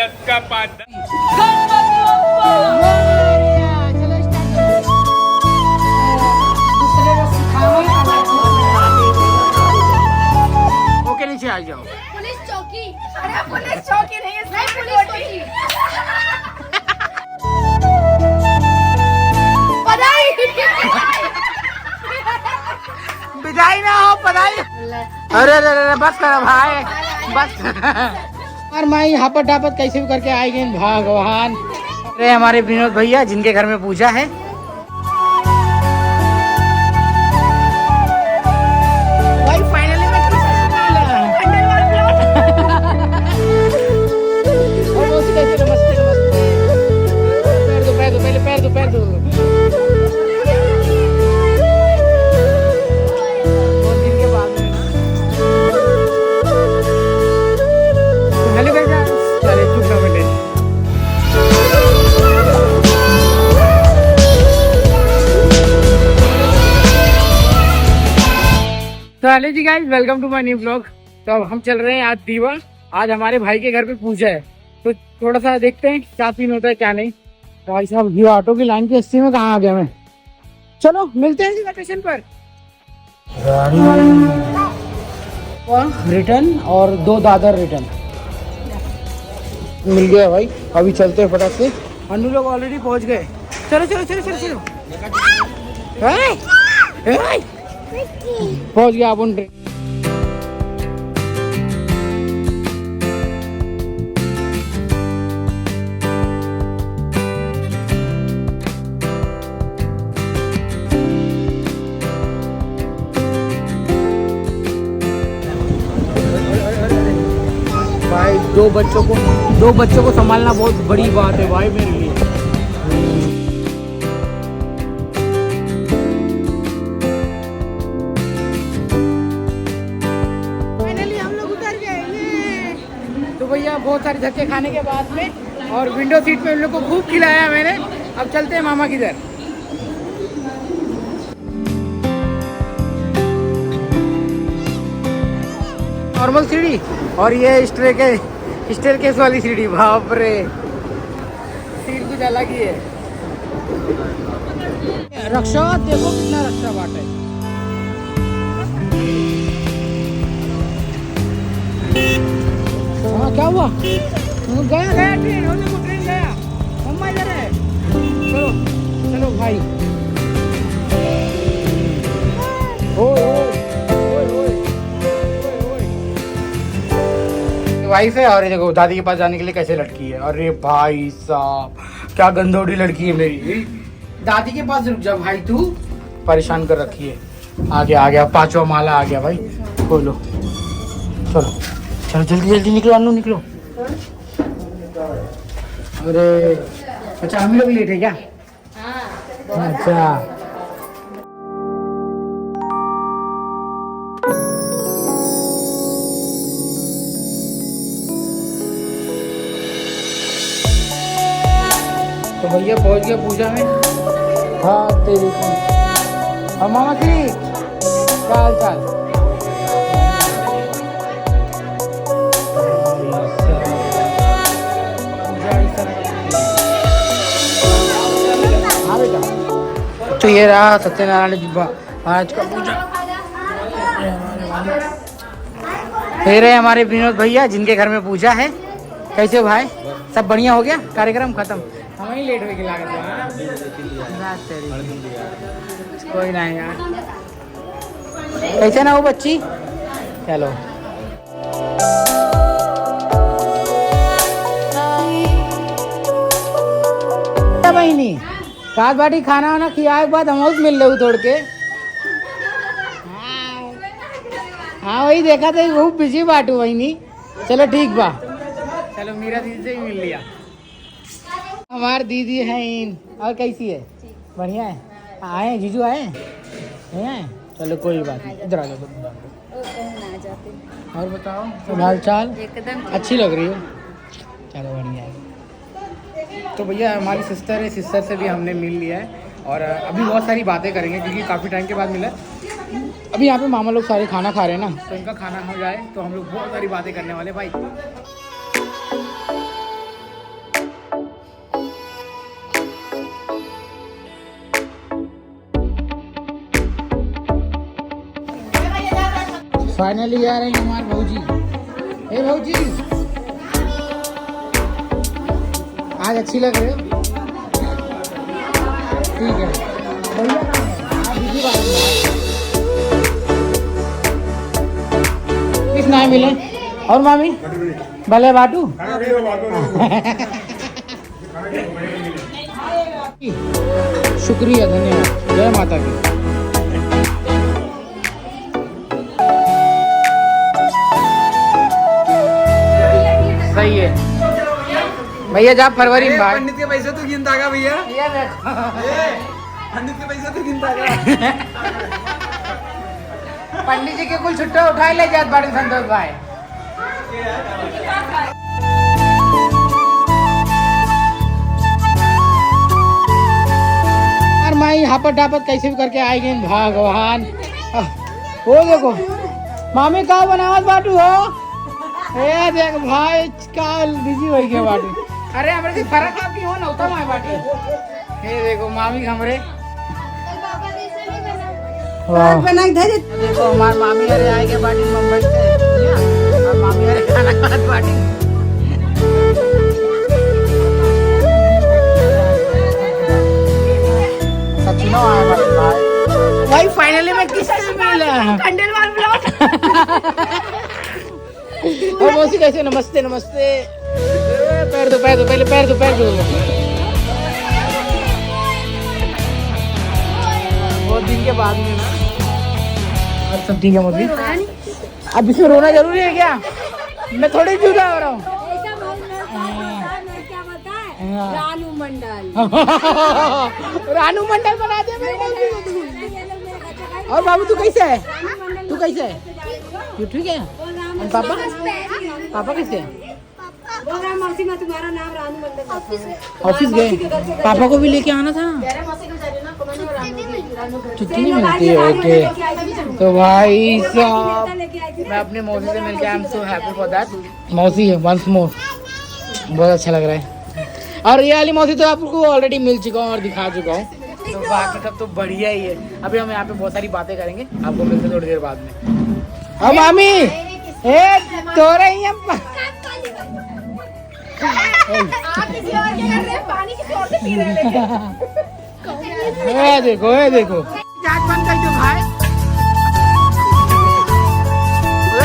10 का 5। ओके नीचे आ जाओ। पुलिस चौकी। अरे पुलिस चौकी नहीं है, पुलिस चौकी। बधाई। विदाई ना हो पढ़ाई। अरे अरे अरे बस कर भाई बस। और माई हापत डापत कैसे भी करके आए गए भगवान। अरे हमारे विनोद भैया जिनके घर में पूजा है। भाई फाइनली मैं कैसे नमस्ते नमस्ते। पैर दो पहले पैर दो पैर दो। तो हेलो जी guys, welcome to my new blog. तो अब हम चल रहे हैं आज दीवा। आज हमारे भाई के घर पे पूजा है, तो थोड़ा सा देखते हैं क्या सीन होता है क्या नहीं। भाई साहब ये ऑटो की लाइन की 80 में कहाँ आ गया मैं। चलो मिलते हैं जी स्टेशन पर। रिटर्न और 2 दादर रिटर्न मिल गया भाई। अभी चलते हैं फटाक से। अन्नू लोग ऑलरेडी पहुंच गए। चलो चलो चलो चलो चलो। पहुंच गया अपन। भाई दो बच्चों को संभालना बहुत बड़ी बात है भाई मेरे लिए। फाइनली हम लोग उतर गए। तो भैया बहुत सारे धक्के खाने के बाद में और विंडो सीट पे उन लोग को खूब खिलाया मैंने। अब चलते हैं मामा की घर। नॉर्मल सीढ़ी और ये स्टेयर केस वाली सीढ़ी। बाप रे, सीट कुछ अलग ही है। रक्षा देखो कितना रक्षा बाट है। हाँ क्या हुआ? गया गया ट्रेन, देखो ट्रेन गया। मम्मा इधर है। चलो चलो भाई। वाइफ है और ये देखो दादी के पास जाने के लिए कैसे लड़की है। अरे भाई साहब क्या गंदोड़ी लड़की है मेरी। दादी के पास रुक जा भाई, तू परेशान कर रखी है। आ गया 5वां माला आ गया भाई। खोलो चलो चलो जल्दी जल्दी निकलो अन्नू निकलो। अरे अच्छा हम लोग लेट है क्या? अच्छा तो भैया पहुंच गया पूजा में। हाँ तेरी और मामा की क्या हाल चाल? हाँ बेटा। तो ये रहा सत्यनारायण महाराज का पूजा। ये रहे हमारे विनोद भैया जिनके घर में पूजा है। कैसे भाई सब बढ़िया हो गया? कार्यक्रम खत्म। हम ही लेट हो लागत कोई ना यार। कैसे ना हो बच्ची? चलो बहनी साथ बाटी खाना वाना खिया के बाद हम मिल रहे तोड़ के। हाँ वही देखा था खूब बिजी बाटू बहनी। चलो ठीक बा। चलो मेरा दीदी से ही मिल लिया। हमारी दीदी है इन। और कैसी है? बढ़िया है। आए जीजू आए हैं? चलो कोई बात नहीं, इधर आ जाओ। और बताओ सब हाल चाल? एकदम अच्छी लग रही हो। चलो बढ़िया है। तो भैया हमारी सिस्टर है, सिस्टर से भी हमने मिल लिया है और अभी बहुत सारी बातें करेंगे क्योंकि काफ़ी टाइम के बाद मिला। अभी यहाँ पे मामा लोग सारे खाना खा रहे हैं ना, तो इनका खाना हो जाए तो हम लोग बहुत सारी बातें करने वाले भाई। फाइनली आ रहे हैं हमारे भौजी। ए भौजी, आज अच्छी लग रही हो। ठीक है, भैया कहाँ है? आप बिजी बात में। किस नाम मिले? और मामी भले बाटू। शुक्रिया, धन्यवाद, जय माता की। सही है भैया, जा फरवरी में भाई। पंडित के पैसे तो गिनता का भैया, ये देखो पंडित के पैसे तो गिनता का। पंडित जी के कुल छुट्टा उठाए ले जात बाड़ी संतोष भाई। यार माई हापत डापत कैसे भी करके आएगी भगवान। वो देखो मामी का बनावत बाटू हो। ए देख भाई का बिजी हो गया बाटू। अरे हमरे से फर्क आपकी हो ना उतना है बाटी। ये देखो मामी हमरे देखो हमारे मामी अरे आएंगे बाटी मुंबई से और मामी अरे खाना खात बाटी। सचिनो आया बाटी भाई। भाई फाइनली मैं किससे मिला? खंडेलवाल ब्लॉग। और मौसी कैसे? नमस्ते नमस्ते। पैर दो पहले पैर दो। बहुत दिन के बाद में ना। और सब ठीक है मोदी? अब इसमें रोना जरूरी है क्या? मैं थोड़ी जुदा हो रहा हूँ। रानू मंडल। रानू मंडल बना दे मेरे मौसी को तू। और बाबू तू कैसे है? तू कैसे है? तू ठीक है? और पापा कैसे है? मौसी में तुम्हारा नाम रानू मंडल। ऑफिस गए? पापा को भी लेके आना था। छुट्टी नहीं मिलती है। ओके तो भाई साहब मैं अपने मौसी से मिलकर I am so happy for that. मौसी है वंस मोर, बहुत अच्छा लग रहा है। और ये वाली मौसी तो आपको ऑलरेडी मिल चुका हूँ और दिखा चुका हूँ, तो बाकी सब तो बढ़िया ही है। अभी हम यहाँ पे बहुत सारी बातें करेंगे, आपको मिलते थोड़ी देर बाद में। और मामी ए तो रही है पानी किसी और से पी रहे हैं। देखो जहाज बंद कर दो भाई।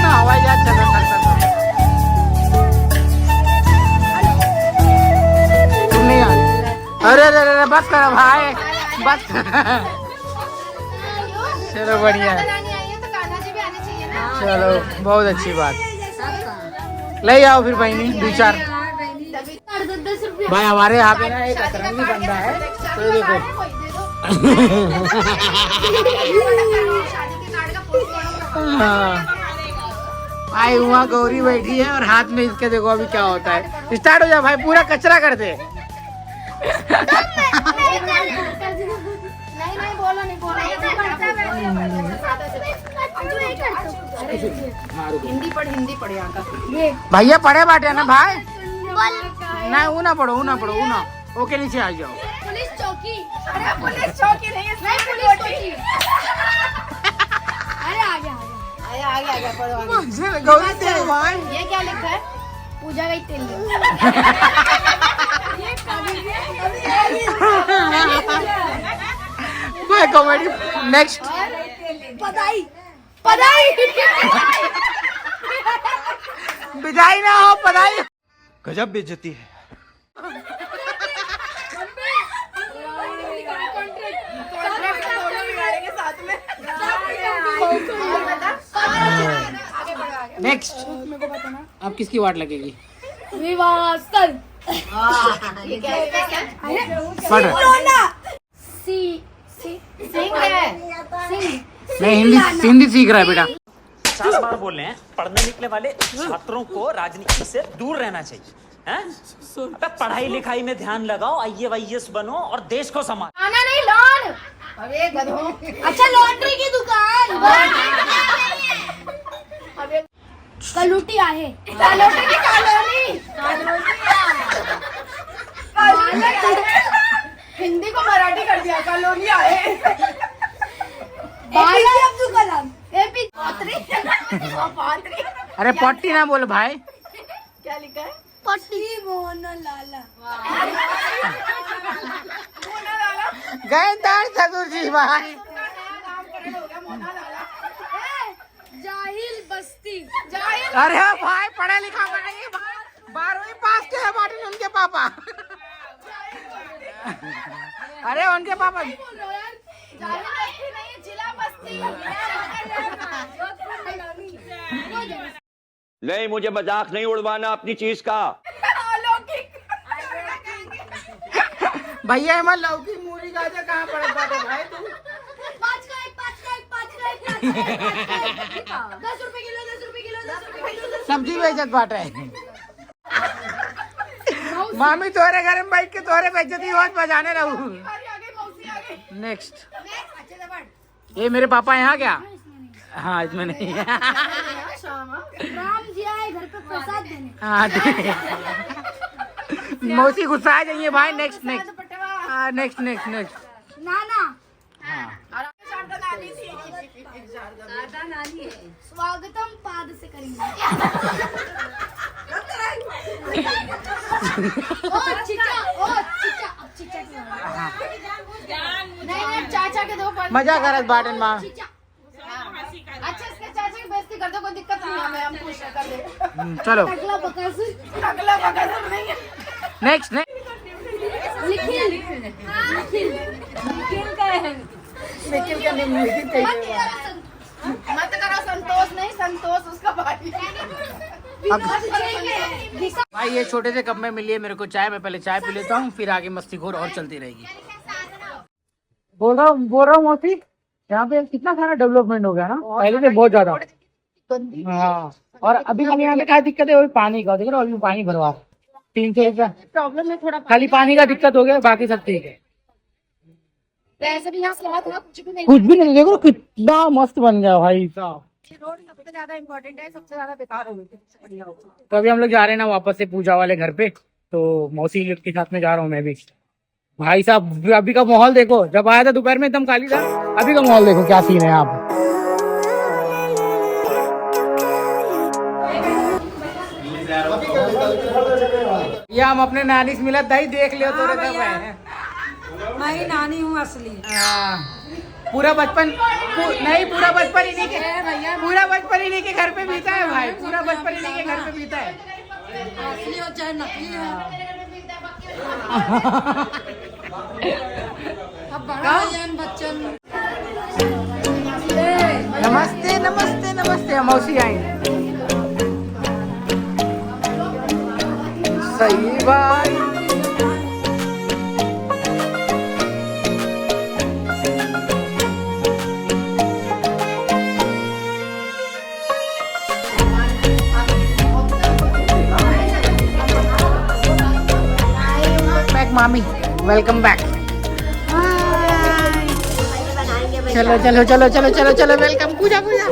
ना हवाई जहाज चल रहा था। तुम नहीं आ? अरे बस करो भाई, बस। चलो बढ़िया है, चलो बहुत अच्छी बात। ले आओ फिर बहनी 2-4 भाई। हमारे यहाँ पे ना एक अतरंगी बंदा है, तो देखो आई हुआ गौरी बैठी है और हाथ में इसके देखो अभी क्या होता है। स्टार्ट हो जाए भाई, पूरा कचरा कर दे। हिंदी पढ़ यहाँ का। भैया पढ़े बाटे ना भाई? ना वो ना पढ़ो ओके नीचे आ जाओ। पुलिस चौकी। अरे पुलिस चौकी नहीं है, पुलिस चौकी। अरे आ गया पढ़ो। गौरी दे भाई। ये क्या लिखा है? पूजा गई तेल। Comedy next. पदाई बिदाई ना हो, पढ़ाई। गजब बेइज्जती है। नेक्स्ट अब किसकी वाट लगेगी? विवास्तर। पढ़ नहीं, हिंदी सीख रहा है बेटा। 50 बार बोल रहे हैं पढ़ने निकले वाले छात्रों को राजनीति से दूर रहना चाहिए, हैं? अबे पढ़ाई लिखाई में ध्यान लगाओ, IAS बनो और देश को संभालो। खाना नहीं लॉन। अबे गधों। अच्छा लॉन्ड्री की दुकान। अबे कलूटी आहे। कलूटी की कॉलोनी। हिंदी को मराठी कर दिया, कॉलोनी आहे। APJ अब्दुल कलाम। पॉत्री अरे पट्टी ना बोल भाई। क्या लिखा है? पट्टी मोना लाला। गैंदार चतुर जी भाई। जाहिल बस्ती। अरे भाई पढ़ा लिखा नहीं, 12वीं पास के है मार्टिन उनके पापा। अरे उनके पापा जिला बस्ती। नहीं, मुझे मजाक नहीं उड़वाना अपनी चीज का। भैया हमारे लौकी मूली गाजर कहाँ पड़े बाटे भाई तू? 5 का 1 10 रुपए किलो 10 रुपए किलो। सब्जी बेचत बाटे। मामी तोरे घर में बैठ के तोरे बेचती रोज बजाने रहू। नेक्स्ट ये मेरे पापा यहाँ क्या? हाँ इसमें नहीं। राम जी आए घर पे प्रसाद देने। हाँ मौसी गुस्सा आ जाइए भाई। नेक्स्ट नेक्स्ट नाना हाँ स्वागतम पाद से करेंगे। ओ चिचा अब चिचा नहीं चाचा के दो मजा करत बाटन माँ। अच्छा इसके चाचा की बेइज्जती कर दो, कोई दिक्कत नहीं है, हम खुश कर दे। चलो अगला बकासुर नहीं है। नेक्स्ट निखिल का है। मत करो संतोष नहीं, संतोष उसका भाई। भाई ये छोटे से कप में मिली है मेरे को चाय। मैं पहले चाय पी लेता हूँ, फिर आगे मस्ती खोर और चलती रहेगी। बोल रहा हूँ मौसी, यहाँ पे कितना सारा डेवलपमेंट हो गया ना पहले से बहुत ज्यादा। हाँ और अभी खाली यहाँ पे क्या दिक्कत है? वही पानी का। देख रहे हो अभी पानी भरवा 300 रुपया प्रॉब्लम है थोड़ा। खाली पानी का दिक्कत हो गया, बाकी सब ठीक है। वैसे भी यहाँ कुछ भी नहीं। कुछ भी नहीं। देखो कितना मस्त बन गया भाई साहब। रोड सबसे ज्यादा इम्पोर्टेंट है, सबसे ज्यादा बेकार हो गई। तो अभी हम लोग जा रहे हैं ना वापस से पूजा वाले घर पे, तो मौसी के साथ में जा रहा हूँ मैं भी। भाई साहब अभी का माहौल देखो, जब आया था दोपहर में एकदम खाली था, अभी का माहौल देखो क्या सीन है आप। ये हम अपने नानी से मिला दही देख लियो तो मैं नानी हूँ असली। पूरा बचपन नहीं, पूरा बचपन इन्हीं के घर पे बीता है भाई। पूरा बचपन इन्हीं के घर पे बीता है। असली हो चाहे नकली हो, अब बड़ा बच्चन। नमस्ते नमस्ते नमस्ते मौसी आई। सही भाई। मामी वेलकम बैक। चलो चलो चलो चलो चलो चलो वेलकम। पूजा पूजा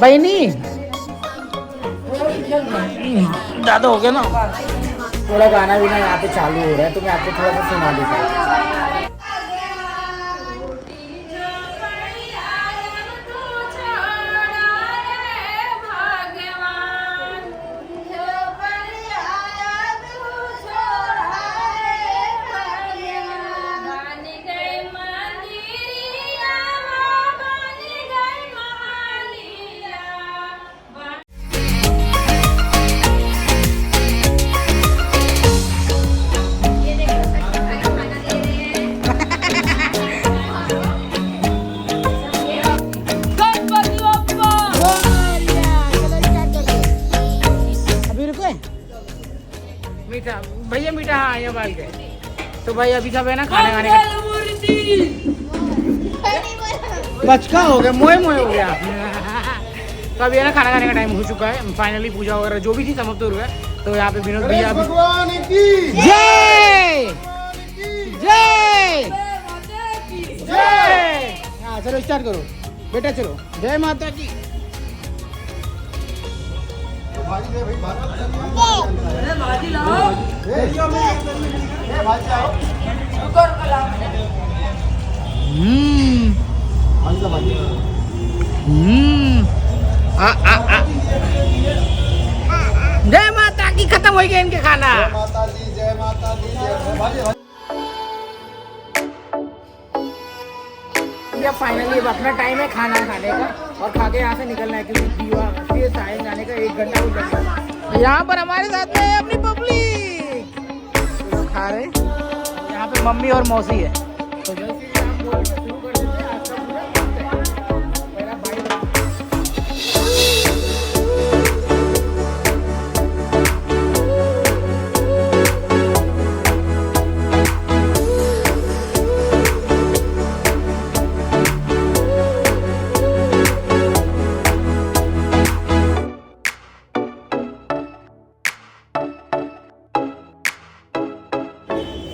बहनी ज्यादा हो गया ना। थोड़ा गाना भी ना यहाँ पे चालू हो रहा है, तो मैं आपको थोड़ा सा सुना देता हूँ। मीठा भैया मीठा। हाँ यहाँ बाल गए तो भाई अभी सब है ना खाना खाने का बचका हो गया, मोए मोए हो गया। तो अभी है ना खाना खाने का टाइम हो चुका है। फाइनली पूजा वगैरह जो भी थी समाप्त हो गया। तो यहाँ पे विनोद भैया जय जय जय। हाँ चलो स्टार्ट करो बेटा, चलो जय माता की। जय माता की। खत्म हो गया इनके खाना। ये फाइनली अब अपना टाइम है खाना खाने का और खा के यहाँ से निकलना है क्योंकि फिर साए जाने का 1 घंटा हो जाएगा। यहाँ पर हमारे साथ में अपनी पब्लिक लोग खा रहे। यहाँ पे मम्मी और मौसी है। तो जैसे ही आप बोल के शुरू कर देते हैं आपका पूरा काम है। मेरा भाई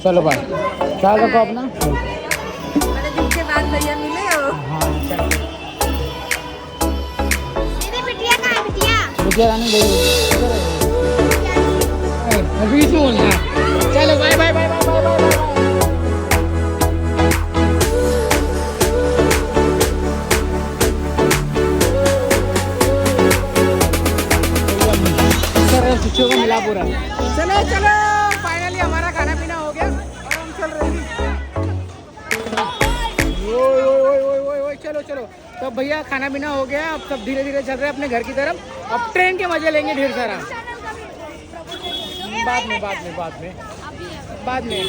चलो भाई ख्याल रखो अपना। बड़े दिन के बाद भैया मिले हो। हाँ चलो। बिटिया कहाँ है बिटिया? मुझे रानी गई अभी बोलना। चलो bye bye bye bye bye bye. को मिला पूरा। चलो चलो फाइनली हमारा खाना पीना हो गया और हम चल रहे हैं। ओए चलो चलो। तो भैया खाना पीना हो गया। अब सब धीरे धीरे चल रहे हैं अपने घर की तरफ। अब ट्रेन के मजे लेंगे ढेर सारा। बाद में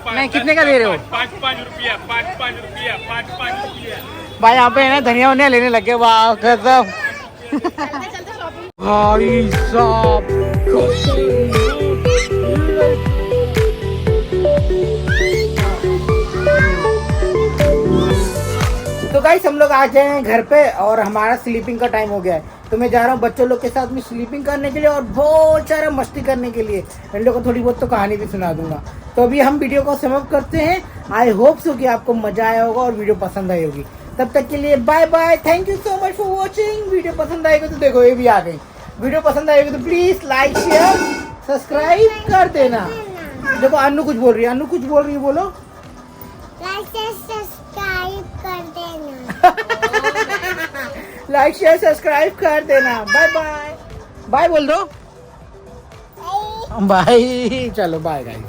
नहीं कितने का दे रहे हो? 5 रुपया 5 रुपया 5 रुपया। भाई यहाँ पे है ना धनिया वनिया लेने लगे। वाह गजब। भाई साहब तो गाइस हम लोग आ गए हैं घर पे और हमारा स्लीपिंग का टाइम हो गया है। तो मैं जा रहा हूँ बच्चों लोग के साथ में स्लीपिंग करने के लिए और बहुत सारा मस्ती करने के लिए। इन लोगों को थोड़ी बहुत तो कहानी भी सुना दूंगा। तो अभी हम वीडियो को समाप्त करते हैं। आई होप सो कि आपको मजा आया होगा और वीडियो पसंद आई होगी। तब तक के लिए bye bye. Thank you so much for watching. Video पसंद आएगी तो देखो ये भी आ गई। वीडियो पसंद आएगी तो प्लीज लाइक शेयर सब्सक्राइब कर देना। देखो अन्नू कुछ बोल रही है। अन्नू कुछ बोल रही है, बोलो। सब्सक्राइब कर देना। लाइक शेयर सब्सक्राइब कर देना। Bye bye. बाय बोल दो। बाय। चलो बाय गाइस।